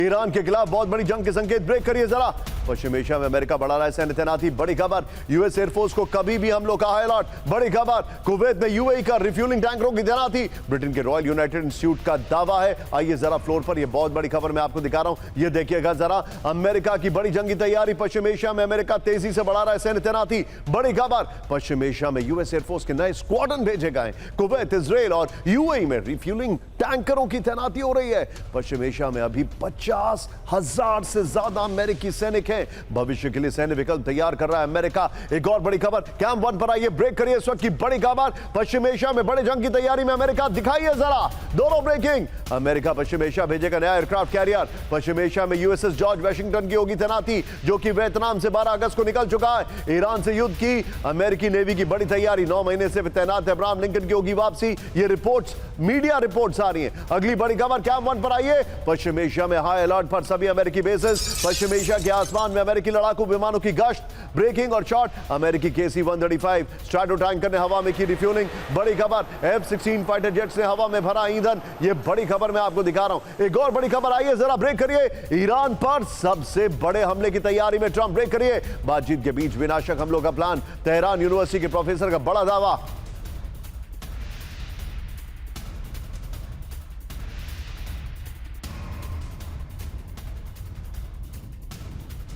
Iran के खिलाफ बहुत बड़ी जंग के संकेत। ब्रेक करिए जरा। पश्चिम एशिया में अमेरिका बढ़ा रहा है सैन्य तैनाती। बड़ी खबर, यूएस एयरफोर्स को कभी भी हमलों का हाई अलर्ट। बड़ी खबर, कुवैत में यूएई का रिफ्यूलिंग टैंकरों की तैनाती। ब्रिटेन के रॉयल यूनाइटेड इंस्टीट्यूट का दावा है। आइए जरा फ्लोर पर, यह बहुत बड़ी खबर मैं आपको दिखा रहा हूं, ये देखिएगा जरा। अमेरिका की बड़ी जंगी तैयारी। पश्चिम एशिया में अमेरिका तेजी से बढ़ा रहा है सैन्य तैनाती। बड़ी खबर, पश्चिम एशिया में यूएस एयरफोर्स के नए स्क्वाड्रन भेजे गए। कुवैत, इजराइल और यूएई में रिफ्यूलिंग टैंकरों की तैनाती हो रही है। पश्चिम एशिया में अभी 50,000 से ज्यादा अमेरिकी सैनिक हैं। भविष्य के लिए सैन्य विकल्प तैयार कर रहा है अमेरिका। एक और बड़ी खबर, कैंप 1 पर आइए। ब्रेक करिए इस वक्त की बड़ी खबर। पश्चिम एशिया में बड़े जंग की तैयारी में अमेरिका। दिखाइए जरा दोनों ब्रेकिंग। अमेरिका पश्चिम एशिया भेजेगा नया एयरक्राफ्ट कैरियर। पश्चिम एशिया में यूएसएस जॉर्ज वाशिंगटन की होगी तैनाती, जो कि वियतनाम से 12 अगस्त को निकल चुका है। ईरान से युद्ध की अमेरिकी नेवी की बड़ी तैयारी। 9 महीने से तैनात अब्राहम लिंकन की होगी वापसी। ये रिपोर्ट्स, मीडिया रिपोर्ट्स आ रही हैं। अगली बड़ी खबर, कैंप 1 पर आइए। पश्चिम एशिया में हाई अलर्ट पर सभी अमेरिकी बेसेस। पश्चिम एशिया के आसमान में अमेरिकी लड़ाकू विमानों की गश्त। ब्रेकिंग और शॉट, अमेरिकी KC-135 स्ट्रैटो टैंकर ने हवा में की रिफ्यूलिंग। बड़ी खबर, F-16 फाइटर जेट्स ने हवा में भरा ईंधन। ये बड़ी खबर मैं आपको दिखा रहा हूं। एक और बड़ी खबर, आइए जरा ब्रेक करिए। ईरान पर सबसे बड़े हमले की तैयारी में ट्रंप। ब्रेक करिए। बातचीत के बीच विनाशक हमलों का प्लान। तेहरान यूनिवर्सिटी के प्रोफेसर का बड़ा दावा।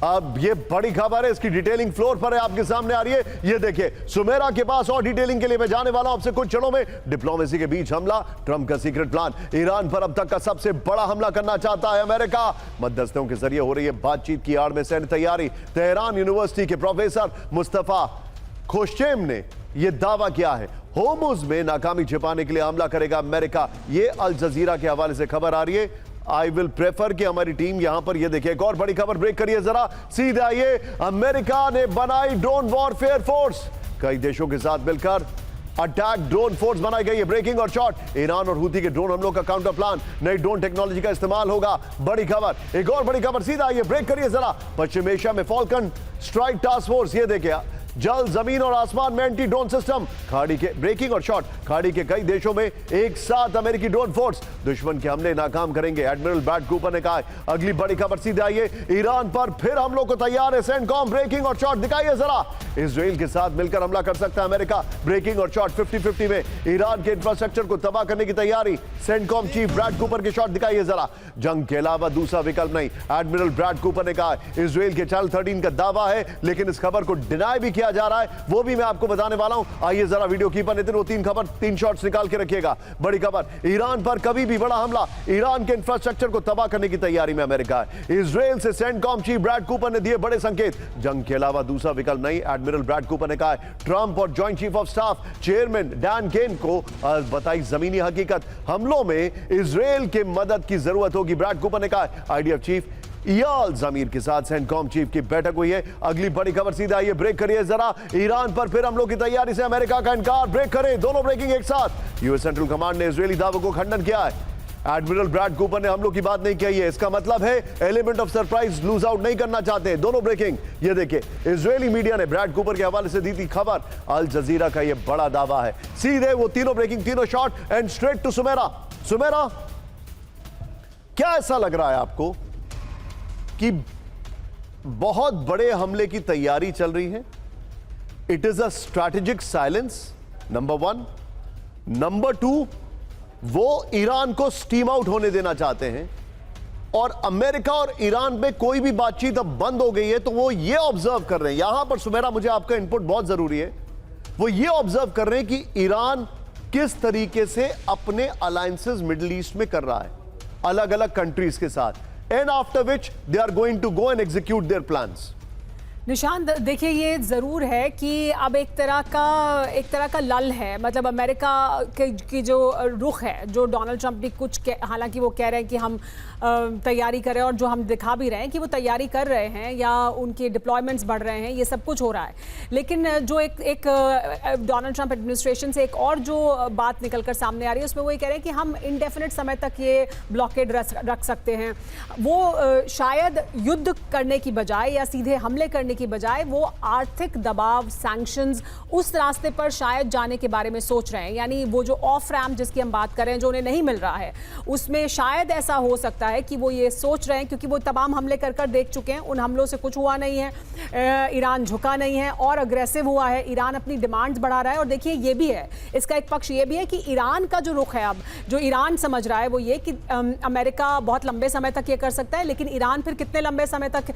अब ये बड़ी खबर है, इसकी डिटेलिंग फ्लोर पर है, आपके सामने आ रही है। ये देखिए, सुमेरा के पास और डिटेलिंग के लिए मैं जाने वाला हूं आपसे कुछ क्षणों में। डिप्लोमेसी के बीच हमला, ट्रंप का सीक्रेट प्लान। ईरान पर अब तक का सबसे बड़ा हमला करना चाहता है अमेरिका। मध्यस्थों के जरिए हो रही है बातचीत की आड़ में सैन्य तैयारी। तेहरान यूनिवर्सिटी के प्रोफेसर मुस्तफा खोशेम ने यह दावा किया है। होर्मुज में नाकामी छिपाने के लिए हमला करेगा अमेरिका। यह अल जजीरा के हवाले से खबर आ रही है। आई विल प्रेफर कि हमारी टीम यहां पर, यह देखिए एक और बड़ी खबर। ब्रेक करिए जरा, सीधे आइए। अमेरिका ने बनाई ड्रोन वॉरफेयर फोर्स। कई देशों के साथ मिलकर अटैक ड्रोन फोर्स बनाई गई है। ब्रेकिंग और शॉट, ईरान और हूथी के ड्रोन हमलों का काउंटर प्लान। नई ड्रोन टेक्नोलॉजी का इस्तेमाल होगा। बड़ी खबर, एक और बड़ी खबर, सीधा आइए। ब्रेक करिए जरा। पश्चिम एशिया में फॉल्कन स्ट्राइक टास्क फोर्स। ये देखिए, जल, जमीन और आसमान में एंटी ड्रोन सिस्टम। खाड़ी के, ब्रेकिंग और शॉट, खाड़ी के कई देशों में एक साथ अमेरिकी ड्रोन फोर्स दुश्मन के हमले नाकाम करेंगे, एडमिरल ब्रैड कूपर ने कहा है। अगली बड़ी खबर, सीधे आइए। ईरान पर फिर हमलों को तैयार है सेंटकॉम। ब्रेकिंग और शॉट, दिखाइए जरा। इजराइल के साथ मिलकर हमला कर सकता है अमेरिका। ब्रेकिंग और शॉट, 50-50 में ईरान के इंफ्रास्ट्रक्चर को तबाह करने की तैयारी। सेंटकॉम चीफ ब्रैड कूपर के शॉट दिखाइए जरा। जंग के अलावा दूसरा विकल्प नहीं, एडमिरल ब्रैड कूपर ने कहा है। इजराइल के चैनल 13 का दावा है, लेकिन इस खबर को डिनाई भी किया जा रहा है, वो भी मैं आपको बताने वाला हूं। आइए जरा वीडियो कीपर नितिन, वो 3 शॉट्स निकाल के रखिएगा। बड़ी खबर, ईरान पर कभी भी बड़ा हमला, ईरान के इंफ्रास्ट्रक्चर को तबाह करने की तैयारी में अमेरिका है। इजराइल से सेंटकॉम चीफ ब्रैड कूपर ने दिए बड़े संकेत। जंग के अलावा दूसरा विकल्प नहीं, एडमिरल ब्रैड कूपर ने कहा है। ट्रंप और joint chief of staff chairman Dan Caine को बताई जमीनी हकीकत। हमलों में इजराइल के मदद की जरूरत होगी, ब्रैड कूपर ने कहा है। IDF चीफ इयाल जमीर के साथ सेंटकॉम चीफ की बैठक हुई है। अगली बड़ी खबर, सीधा आइए। ब्रेक करिए जरा। ईरान पर फिर हमलों की तैयारी से अमेरिका का इनकार। ब्रेक करें, दोनों ब्रेकिंग एक साथ। यूएस सेंट्रल कमांड ने इजरायली दावों को खंडन किया है। एडमिरल ब्रैड कूपर ने हमलों की बात नहीं कही है। इसका मतलब है element of surprise lose out नहीं करना चाहते। दोनों ब्रेकिंग। ये देखिए, इजरायली मीडिया ने ब्रैड कूपर के हवाले से दी थी खबर। अल जजीरा का यह बड़ा दावा है। सीधे वो तीनों ब्रेकिंग, तीनों shot and straight to Sumera. Sumera, क्या ऐसा लग रहा है आपको कि बहुत बड़े हमले की तैयारी चल रही है? It is a strategic silence, number 1। Number 2, वो ईरान को स्टीम आउट होने देना चाहते हैं, और अमेरिका और ईरान में कोई भी बातचीत अब बंद हो गई है, तो वो ये ऑब्जर्व कर रहे हैं। यहां पर सुमेरा, मुझे आपका इनपुट बहुत जरूरी है। वो ये ऑब्जर्व कर रहे हैं कि ईरान किस तरीके से अपने अलायंसेस मिडिल ईस्ट में कर रहा है, अलग अलग कंट्रीज के साथ, and after which they are going to go and execute their plans. Nishant, देखिए ये ज़रूर है कि अब एक तरह का लल है। मतलब अमेरिका की जो रुख है, जो डोनाल्ड ट्रंप भी हालांकि वो कह रहे हैं कि हम तैयारी करें, और जो हम दिखा भी रहे हैं कि वो तैयारी कर रहे हैं या उनके डिप्लॉयमेंट्स बढ़ रहे हैं, ये सब कुछ हो रहा है। लेकिन जो एक डोनाल्ड ट्रंप एडमिनिस्ट्रेशन से एक और जो बात निकल कर सामने आ रही है, उसमें वो ये कह रहे हैं कि हम इंडेफिनिट समय तक ये ब्लॉकेड रख सकते हैं। वो शायद युद्ध करने की बजाय या सीधे हमले करने करने की बजाय वो आर्थिक दबाव, सैंक्शंस, उस रास्ते पर शायद जाने के बारे में सोच रहे हैं। यानी वो जो ऑफ रैम्प जिसकी हम बात कर रहे हैं, जो उन्हें नहीं मिल रहा है, उसमें शायद ऐसा हो सकता है कि वो ये सोच रहे हैं, क्योंकि वो तमाम हमले कर कर देख चुके हैं, उन हमलों से कुछ हुआ नहीं है, ईरान झुका नहीं है और अग्रेसिव हुआ है, ईरान अपनी डिमांड्स बढ़ा रहा है। और देखिए ये भी है, इसका एक पक्ष ये भी है कि ईरान का जो रुख है, अब जो ईरान समझ रहा है वो ये कि अमेरिका बहुत लंबे समय तक ये कर सकता है, लेकिन ईरान फिर कितने लंबे समय तक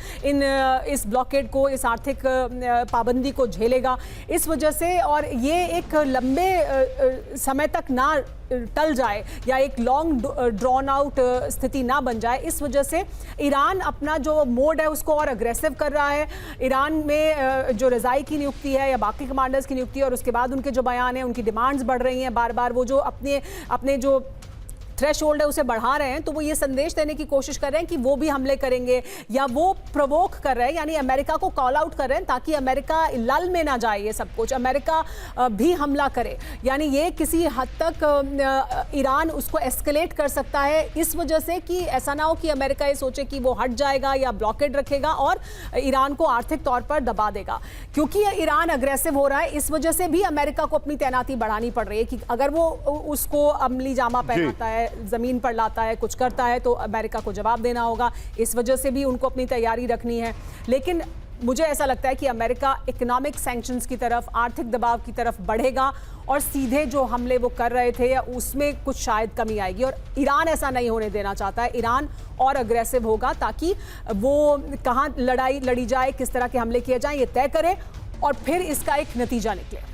इस ब्लॉकेड को, इस आर्थिक पाबंदी को झेलेगा। इस वजह से, और ये एक लंबे समय तक ना टल जाए या एक लॉन्ग ड्रॉन आउट स्थिति ना बन जाए, इस वजह से ईरान अपना जो मोड है उसको और अग्रेसिव कर रहा है। ईरान में जो रज़ाई की नियुक्ति है या बाकी कमांडर्स की नियुक्ति है, और उसके बाद उनके जो बयान हैं, उनकी डिमांड्स बढ़ रही हैं बार बार, वो जो अपने जो थ्रेशोल्ड है उसे बढ़ा रहे हैं, तो वो ये संदेश देने की कोशिश कर रहे हैं कि वो भी हमले करेंगे, या वो प्रोवोक कर रहे हैं, यानी अमेरिका को कॉल आउट कर रहे हैं ताकि अमेरिका लल में ना जाए, ये सब कुछ अमेरिका भी हमला करे। यानी ये किसी हद तक ईरान उसको एस्केलेट कर सकता है, इस वजह से कि ऐसा ना हो कि अमेरिका ये सोचे कि वो हट जाएगा या ब्लॉकेड रखेगा और ईरान को आर्थिक तौर पर दबा देगा। क्योंकि ईरान अग्रेसिव हो रहा है, इस वजह से भी अमेरिका को अपनी तैनाती बढ़ानी पड़ रही है कि अगर वो उसको अमली जामा पहनाता है, जमीन पर लाता है, कुछ करता है, तो अमेरिका को जवाब देना होगा। इस वजह से भी उनको अपनी तैयारी रखनी है। लेकिन मुझे ऐसा लगता है कि अमेरिका इकोनॉमिक सैंक्शंस की तरफ, आर्थिक दबाव की तरफ बढ़ेगा और सीधे जो हमले वो कर रहे थे या उसमें कुछ शायद कमी आएगी, और ईरान ऐसा नहीं होने देना चाहता है। ईरान और अग्रेसिव होगा ताकि वो कहाँ लड़ाई लड़ी जाए, किस तरह के हमले किए जाएं, ये तय करे और फिर इसका एक नतीजा निकले।